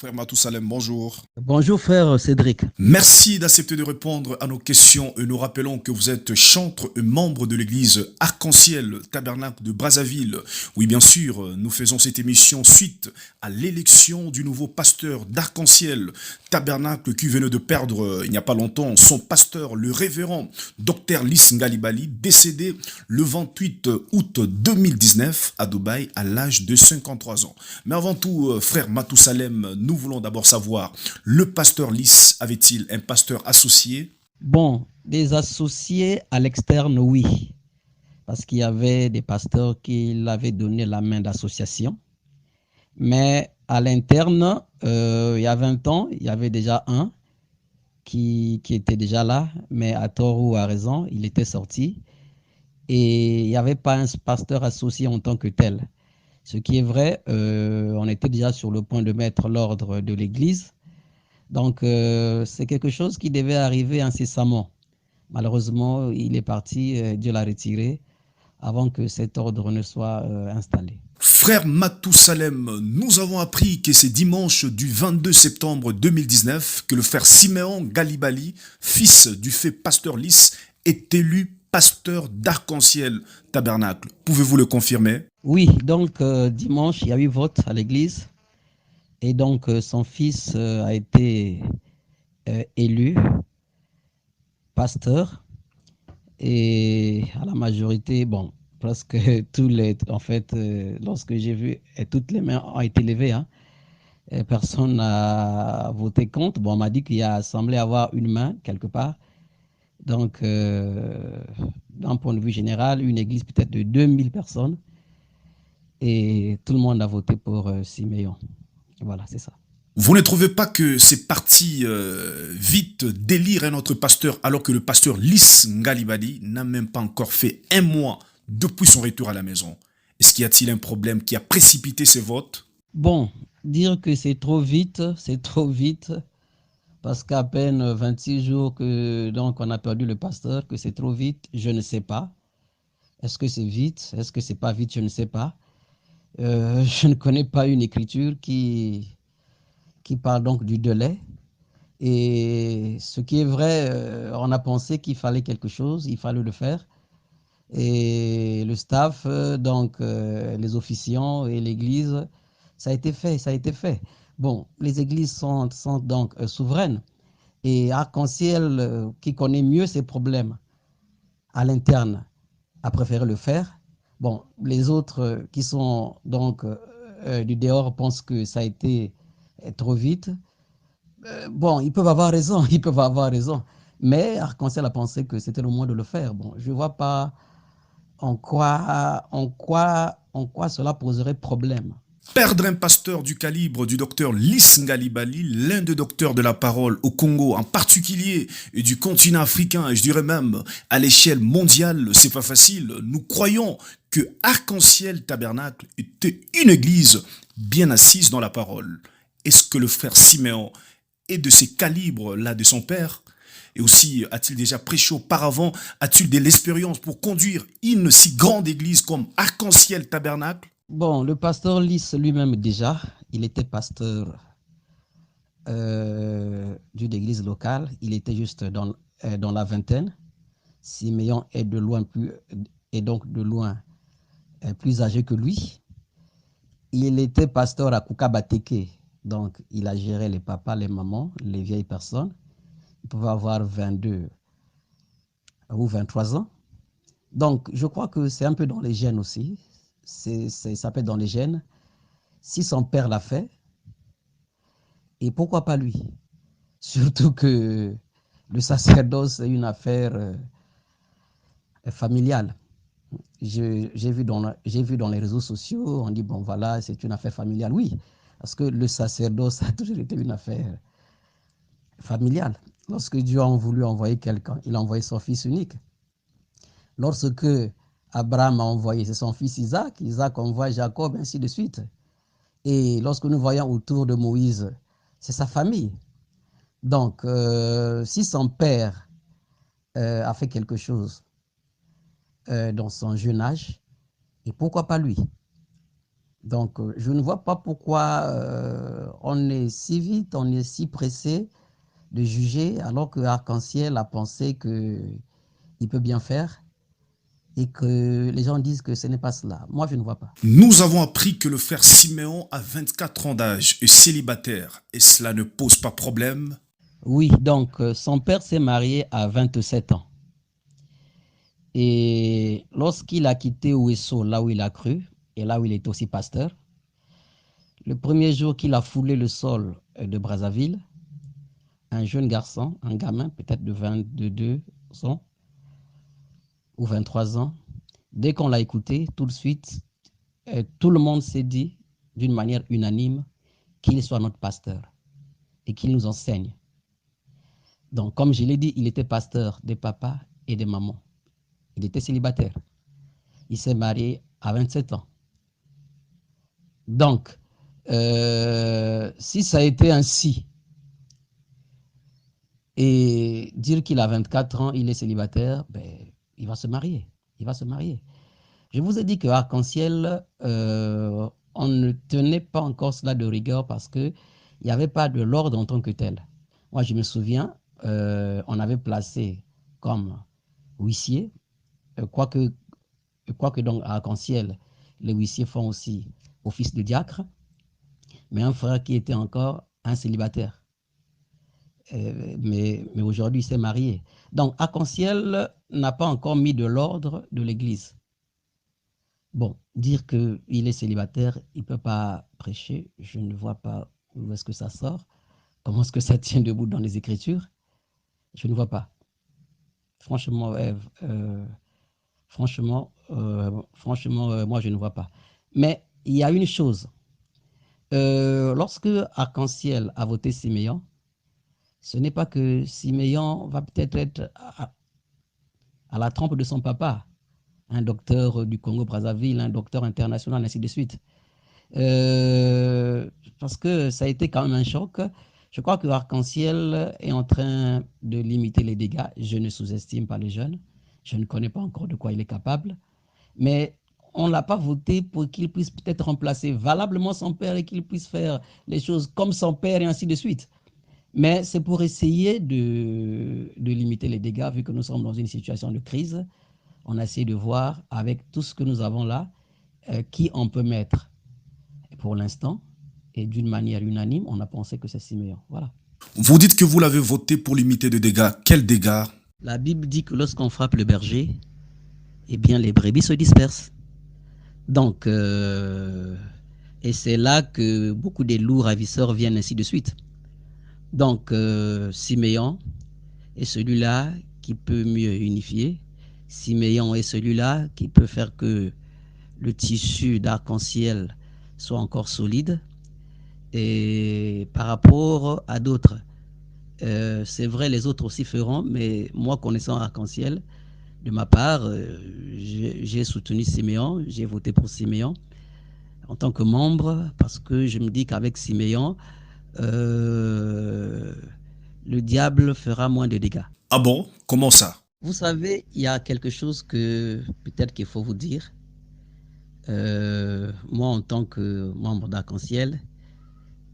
Frère Matousalem, bonjour. Bonjour frère Cédric. Merci d'accepter de répondre à nos questions et nous rappelons que vous êtes chantre et membre de l'église Arc-en-Ciel Tabernacle de Brazzaville. Oui, bien sûr, nous faisons cette émission suite à l'élection du nouveau pasteur d'Arc-en-Ciel Tabernacle qui venait de perdre il n'y a pas longtemps son pasteur, le révérend Dr Lys Ngalibali, décédé le 28 août 2019 à Dubaï à l'âge de 53 ans. Mais avant tout, frère Matousalem, nous voulons d'abord savoir, le pasteur Lys avait-il un pasteur associé? Bon, des associés à l'externe, oui, parce qu'il y avait des pasteurs qui l'avaient donné la main d'association. Mais à l'interne, il y a 20 ans, il y avait déjà un qui était déjà là, mais à tort ou à raison, il était sorti. Et il n'y avait pas un pasteur associé en tant que tel. Ce qui est vrai, on était déjà sur le point de mettre l'ordre de l'Église. Donc, c'est quelque chose qui devait arriver incessamment. Malheureusement, il est parti, Dieu l'a retiré avant que cet ordre ne soit installé. Frère Matousalem, nous avons appris que c'est dimanche du 22 septembre 2019 que le frère Siméon Galibali, fils du fait pasteur Lys, est élu pasteur d'Arc-en-Ciel Tabernacle. Pouvez-vous le confirmer? Oui, donc dimanche, il y a eu vote à l'église et donc son fils a été élu pasteur et à la majorité, bon, presque tous les, en fait, lorsque j'ai vu, toutes les mains ont été levées, hein, et personne n'a voté contre. Bon, on m'a dit qu'il y a semblé avoir une main quelque part. Donc, d'un point de vue général, une église peut-être de 2000 personnes et tout le monde a voté pour Siméon. Voilà, c'est ça. Vous ne trouvez pas que c'est parti vite d'élire un autre pasteur alors que le pasteur Lys Ngalibali n'a même pas encore fait un mois depuis son retour à la maison? Est-ce qu'il y a-t-il un problème qui a précipité ces votes? Bon, dire que c'est trop vite, parce qu'à peine 26 jours que donc on a perdu le pasteur, que c'est trop vite, je ne sais pas. Est-ce que c'est vite? Est-ce que c'est pas vite? Je ne sais pas. Je ne connais pas une écriture qui parle donc du délai. Et ce qui est vrai, on a pensé qu'il fallait quelque chose, il fallait le faire. Et le staff, donc les officiants et l'église, ça a été fait, ça a été fait. Bon, les églises sont donc souveraines. Et Arc-en-Ciel, qui connaît mieux ses problèmes à l'interne, a préféré le faire. Bon, les autres qui sont donc du dehors pensent que ça a été trop vite. Bon, ils peuvent avoir raison, ils peuvent avoir raison. Mais Arc-en-Ciel a pensé que c'était le moment de le faire. Bon, je ne vois pas en quoi cela poserait problème. Perdre un pasteur du calibre du docteur Lys Ngalibali, l'un des docteurs de la parole au Congo en particulier et du continent africain et je dirais même à l'échelle mondiale, c'est pas facile. Nous croyons que Arc-en-Ciel Tabernacle était une église bien assise dans la parole. Est-ce que le frère Siméon est de ces calibres-là de son père? Et aussi, a-t-il déjà prêché auparavant? A-t-il de l'expérience pour conduire une si grande église comme Arc-en-Ciel Tabernacle? Bon, le pasteur Lys lui-même déjà, il était pasteur d'une église locale. Il était juste dans la vingtaine. Siméon est donc de loin plus âgé que lui. Il était pasteur à Kukabateke. Donc, il a géré les papas, les mamans, les vieilles personnes. Il pouvait avoir 22 ou 23 ans. Donc, je crois que c'est un peu dans les gènes aussi. Ça peut être dans les gènes. Si son père l'a fait, et pourquoi pas lui? Surtout que le sacerdoce est une affaire familiale. J'ai vu dans les réseaux sociaux, on dit, bon voilà, c'est une affaire familiale. Oui, parce que le sacerdoce a toujours été une affaire familiale. Lorsque Dieu a voulu envoyer quelqu'un, il a envoyé son fils unique. Lorsque Abraham a envoyé, c'est son fils Isaac, Isaac envoie Jacob, ainsi de suite. Et lorsque nous voyons autour de Moïse, c'est sa famille. Donc, si son père a fait quelque chose dans son jeune âge, et pourquoi pas lui? Donc, je ne vois pas pourquoi on est si vite, on est si pressé de juger, alors que Arc-en-Ciel a pensé qu'il peut bien faire et que les gens disent que ce n'est pas cela. Moi, je ne vois pas. Nous avons appris que le frère Siméon a 24 ans d'âge et célibataire, et cela ne pose pas problème. Oui, donc son père s'est marié à 27 ans. Et lorsqu'il a quitté Ouesso, là où il a cru, et là où il est aussi pasteur, le premier jour qu'il a foulé le sol de Brazzaville, un jeune garçon, un gamin peut-être de 22 ans ou 23 ans, dès qu'on l'a écouté, tout de suite, tout le monde s'est dit d'une manière unanime qu'il soit notre pasteur et qu'il nous enseigne. Donc, comme je l'ai dit, il était pasteur des papas et des mamans. Il était célibataire. Il s'est marié à 27 ans. Donc, si ça a été ainsi, et dire qu'il a 24 ans, il est célibataire, ben, il va se marier. Il va se marier. Je vous ai dit que Arc-en-Ciel, on ne tenait pas encore cela de rigueur parce qu'il n'y avait pas de l'ordre en tant que tel. Moi, je me souviens, on avait placé comme huissier, quoique donc à Arc-en-Ciel, les huissiers font aussi office de diacre, mais un frère qui était encore un célibataire. Mais aujourd'hui, il s'est marié. Donc, Arc-en-Ciel n'a pas encore mis de l'ordre de l'Église. Bon, dire qu'il est célibataire, il ne peut pas prêcher, je ne vois pas où est-ce que ça sort. Comment est-ce que ça tient debout dans les Écritures? Je ne vois pas. Franchement, moi, je ne vois pas. Mais il y a une chose. Lorsque Arc-en-Ciel a voté Siméon, ce n'est pas que Siméon va peut-être être à la trempe de son papa, un docteur du Congo-Brazzaville, un docteur international, ainsi de suite. Parce que ça a été quand même un choc. Je crois que Arc-en-Ciel est en train de limiter les dégâts. Je ne sous-estime pas les jeunes. Je ne connais pas encore de quoi il est capable. Mais on ne l'a pas voté pour qu'il puisse peut-être remplacer valablement son père et qu'il puisse faire les choses comme son père et ainsi de suite. Mais c'est pour essayer de limiter les dégâts, vu que nous sommes dans une situation de crise. On a essayé de voir avec tout ce que nous avons là, qui on peut mettre. Et pour l'instant, et d'une manière unanime, on a pensé que c'est Siméon. Voilà. Vous dites que vous l'avez voté pour limiter des dégâts. Quels dégâts? La Bible dit que lorsqu'on frappe le berger, eh bien les brebis se dispersent. Donc, et c'est là que beaucoup des loups ravisseurs viennent ainsi de suite. Donc, Siméon est celui-là qui peut mieux unifier. Siméon est celui-là qui peut faire que le tissu d'arc-en-ciel soit encore solide. Et par rapport à d'autres, c'est vrai, les autres aussi feront, mais moi, connaissant Arc-en-Ciel, de ma part, j'ai soutenu Siméon, j'ai voté pour Siméon en tant que membre, parce que je me dis qu'avec Siméon, euh, le diable fera moins de dégâts. Ah bon? Comment ça? Vous savez, il y a quelque chose que peut-être qu'il faut vous dire. Moi, en tant que membre d'Arc-en-Ciel,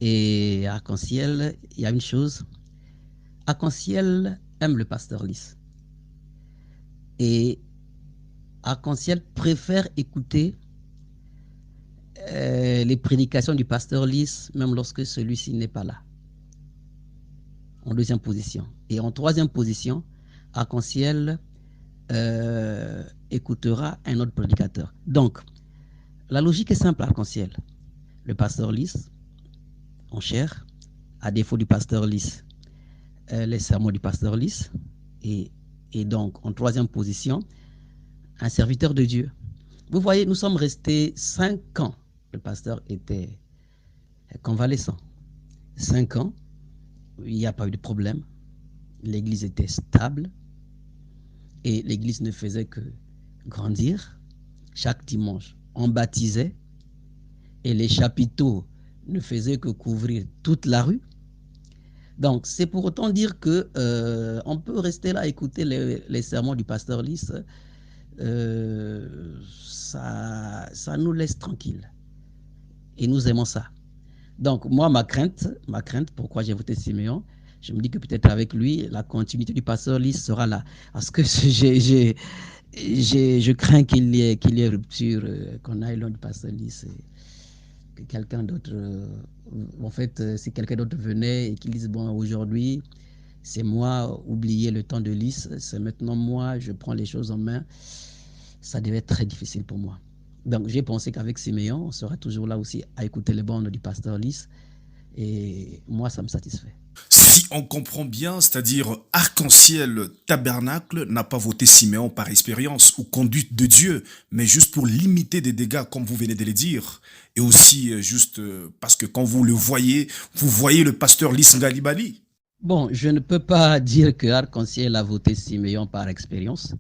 et Arc-en-Ciel, il y a une chose. Arc-en-Ciel aime le pasteur Lys. Et Arc-en-Ciel préfère écouter les prédications du pasteur Lys, même lorsque celui-ci n'est pas là. En deuxième position. Et en troisième position, Arc-en-Ciel écoutera un autre prédicateur. Donc, la logique est simple, Arc-en-Ciel. Le pasteur Lys, en chair, à défaut du pasteur Lys, les sermons du pasteur Lys, et donc en troisième position, un serviteur de Dieu. Vous voyez, nous sommes restés 5 ans. Le pasteur était convalescent. 5 ans, il n'y a pas eu de problème. L'église était stable et l'église ne faisait que grandir. Chaque dimanche, on baptisait et les chapiteaux ne faisaient que couvrir toute la rue. Donc, c'est pour autant dire que on peut rester là, écouter les sermons du pasteur Lys. Ça nous laisse tranquille. Et nous aimons ça. Donc, moi, ma crainte, pourquoi j'ai voté Siméon, je me dis que peut-être avec lui, la continuité du pasteur Lys sera là. Parce que je crains qu'il y ait rupture, qu'on aille loin du pasteur Lys. Que quelqu'un d'autre, en fait, si quelqu'un d'autre venait et qu'il dise, bon, aujourd'hui, c'est moi, oublier le temps de Lys, c'est maintenant moi, je prends les choses en main, ça devait être très difficile pour moi. Donc j'ai pensé qu'avec Siméon, on sera toujours là aussi à écouter les bandes du pasteur Lys, et moi, ça me satisfait. Si on comprend bien, c'est-à-dire Arc-en-Ciel Tabernacle n'a pas voté Siméon par expérience ou conduite de Dieu, mais juste pour limiter des dégâts, comme vous venez de le dire. Et aussi juste parce que quand vous le voyez, vous voyez le pasteur Lys Ngalibali. Bon, je ne peux pas dire que Arc-en-Ciel a voté Siméon par expérience.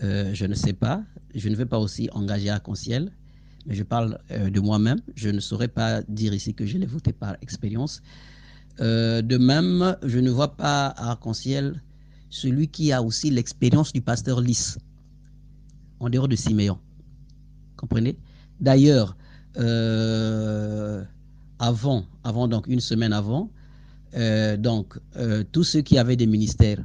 Je ne sais pas. Je ne veux pas aussi engager Arc-en-Ciel, mais je parle de moi-même. Je ne saurais pas dire ici que je l'ai voté par expérience. De même, je ne vois pas à Arc-en-Ciel celui qui a aussi l'expérience du pasteur Lys, en dehors de Siméon. Comprenez? D'ailleurs, avant donc une semaine avant, tous ceux qui avaient des ministères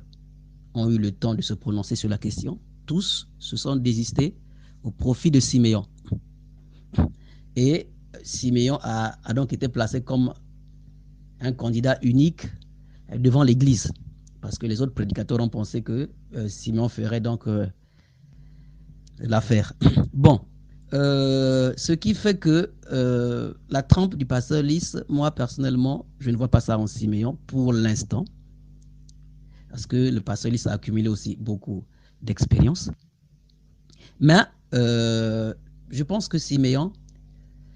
ont eu le temps de se prononcer sur la question. Tous se sont désistés au profit de Siméon. Et Siméon a donc été placé comme un candidat unique devant l'Église, parce que les autres prédicateurs ont pensé que Siméon ferait donc l'affaire. Bon, ce qui fait que la trempe du pasteur Lys, moi personnellement, je ne vois pas ça en Siméon pour l'instant, parce que le pasteur Lys a accumulé aussi beaucoup d'expérience. Mais je pense que Siméon,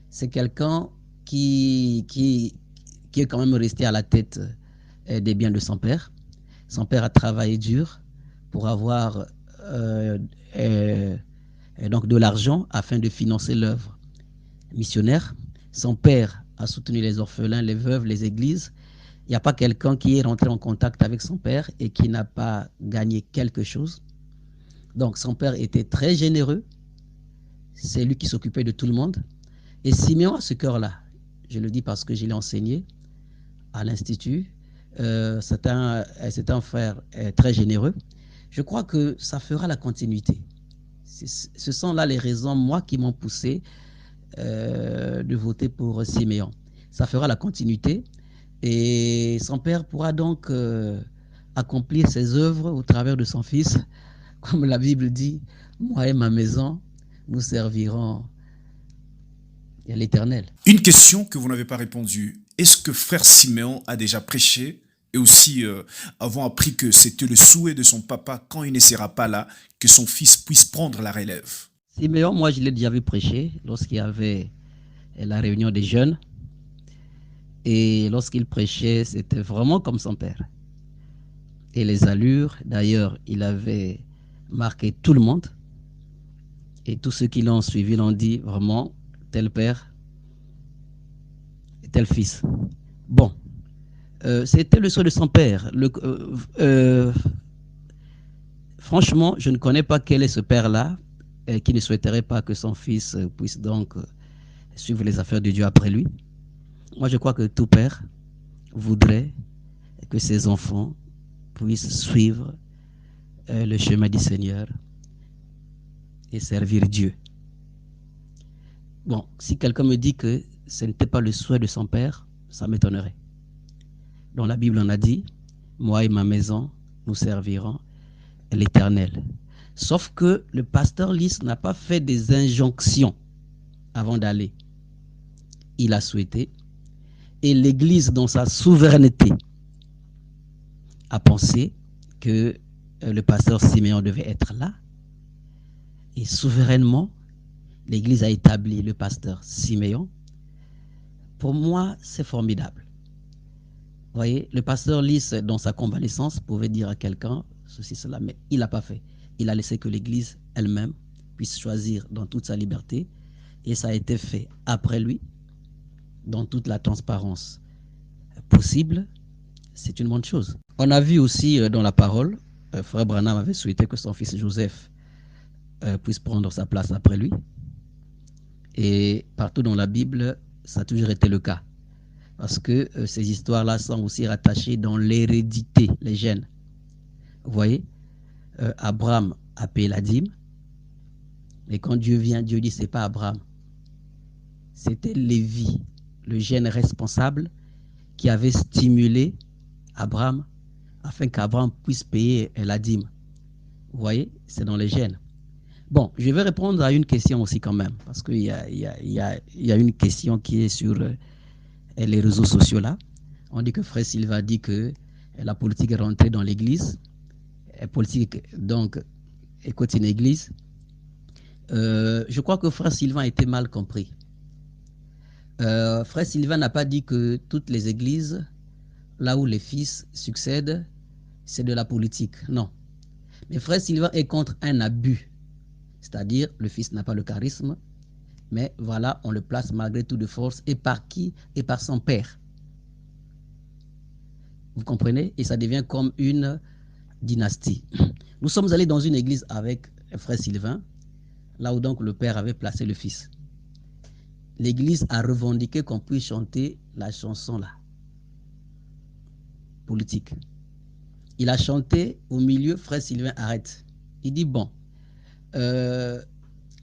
c'est quelqu'un qui est quand même resté à la tête des biens de son père. Son père a travaillé dur pour avoir donc de l'argent afin de financer l'œuvre missionnaire. Son père a soutenu les orphelins, les veuves, les églises. Il n'y a pas quelqu'un qui est rentré en contact avec son père et qui n'a pas gagné quelque chose. Donc son père était très généreux. C'est lui qui s'occupait de tout le monde. Et Siméon a ce cœur-là. Je le dis parce que je l'ai enseigné à l'Institut. C'est un frère très généreux. Je crois que ça fera la continuité. Ce sont là les raisons, moi, qui m'ont poussé de voter pour Siméon. Ça fera la continuité et son père pourra donc accomplir ses œuvres au travers de son fils. Comme la Bible dit, moi et ma maison, nous servirons l'Éternel. Une question que vous n'avez pas répondu. Est-ce que frère Siméon a déjà prêché et aussi avons appris que c'était le souhait de son papa, quand il ne sera pas là, que son fils puisse prendre la relève? Siméon, moi je l'ai déjà vu prêcher lorsqu'il y avait la réunion des jeunes. Et lorsqu'il prêchait, c'était vraiment comme son père. Et les allures, d'ailleurs, il avait marqué tout le monde. Et tous ceux qui l'ont suivi l'ont dit vraiment, tel père et tel fils. Bon, c'était le souhait de son père. Franchement, je ne connais pas quel est ce père-là qui ne souhaiterait pas que son fils puisse donc suivre les affaires de Dieu après lui. Moi, je crois que tout père voudrait que ses enfants puissent suivre le chemin du Seigneur et servir Dieu. Bon, si quelqu'un me dit que ce n'était pas le souhait de son père, ça m'étonnerait. Dans la Bible, on a dit, moi et ma maison, nous servirons l'Éternel. Sauf que le pasteur Lys n'a pas fait des injonctions avant d'aller. Il a souhaité, et l'Église, dans sa souveraineté, a pensé que le pasteur Siméon devait être là. Et souverainement, l'Église a établi le pasteur Siméon. Pour moi, c'est formidable. Vous voyez, le pasteur Lys, dans sa convalescence, pouvait dire à quelqu'un ceci, cela, mais il n'a pas fait. Il a laissé que l'Église elle-même puisse choisir dans toute sa liberté. Et ça a été fait après lui, dans toute la transparence possible. C'est une bonne chose. On a vu aussi dans la parole, frère Branham avait souhaité que son fils Joseph puisse prendre sa place après lui. Et partout dans la Bible, ça a toujours été le cas. Parce que ces histoires-là sont aussi rattachées dans l'hérédité, les gènes. Vous voyez, Abraham a payé la dîme, mais quand Dieu vient, Dieu dit, c'est pas Abraham. C'était Lévi, le gène responsable, qui avait stimulé Abraham afin qu'Abraham puisse payer la dîme. Vous voyez, c'est dans les gènes. Bon, je vais répondre à une question aussi quand même, parce qu'il y a une question qui est sur les réseaux sociaux là. On dit que Frère Silva dit que la politique est rentrée dans l'église. Politique, donc, écoute une église. Je crois que Frère Sylvain a été mal compris. Frère Sylvain n'a pas dit que toutes les églises, là où les fils succèdent, c'est de la politique. Non. Mais Frère Sylvain est contre un abus. C'est-à-dire, le fils n'a pas le charisme, mais voilà, on le place malgré tout de force. Et par qui? Et par son père. Vous comprenez? Et ça devient comme une dynastie. Nous sommes allés dans une église avec Frère Sylvain, là où donc le père avait placé le fils. L'église a revendiqué qu'on puisse chanter la chanson là, politique. Il a chanté au milieu, Frère Sylvain arrête. Il dit bon,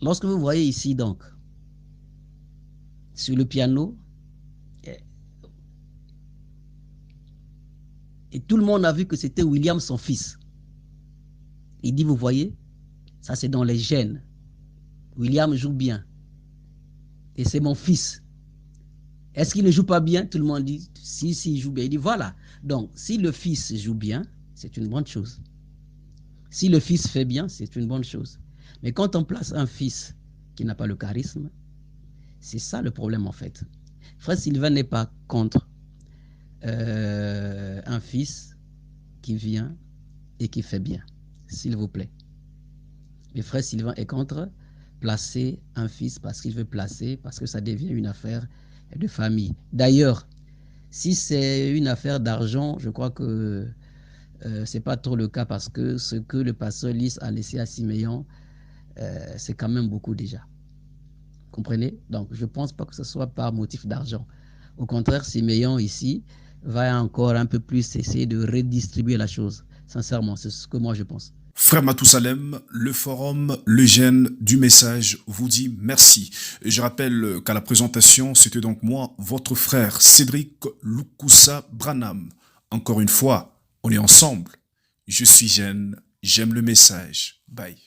lorsque vous voyez ici donc, sur le piano, et tout le monde a vu que c'était William son fils. Il dit, vous voyez, ça c'est dans les gènes. William joue bien. Et c'est mon fils. Est-ce qu'il ne joue pas bien? Tout le monde dit, si, il joue bien. Il dit, voilà. Donc, si le fils joue bien, c'est une bonne chose. Si le fils fait bien, c'est une bonne chose. Mais quand on place un fils qui n'a pas le charisme, c'est ça le problème en fait. Frère Sylvain n'est pas contre un fils qui vient et qui fait bien, s'il vous plaît. Mais Frère Sylvain est contre placer un fils parce qu'il veut placer, parce que ça devient une affaire de famille. D'ailleurs, si c'est une affaire d'argent, je crois que c'est pas trop le cas parce que ce que le pasteur Lys a laissé à Siméon, c'est quand même beaucoup déjà. Comprenez? Donc, je ne pense pas que ce soit par motif d'argent. Au contraire, Siméon ici va encore un peu plus essayer de redistribuer la chose. Sincèrement, c'est ce que moi je pense. Frère Mathusalem, le forum Le Gène du Message vous dit merci. Je rappelle qu'à la présentation, c'était donc moi, votre frère Cédric Lukusa Branham. Encore une fois, on est ensemble. Je suis Gène, j'aime le message. Bye.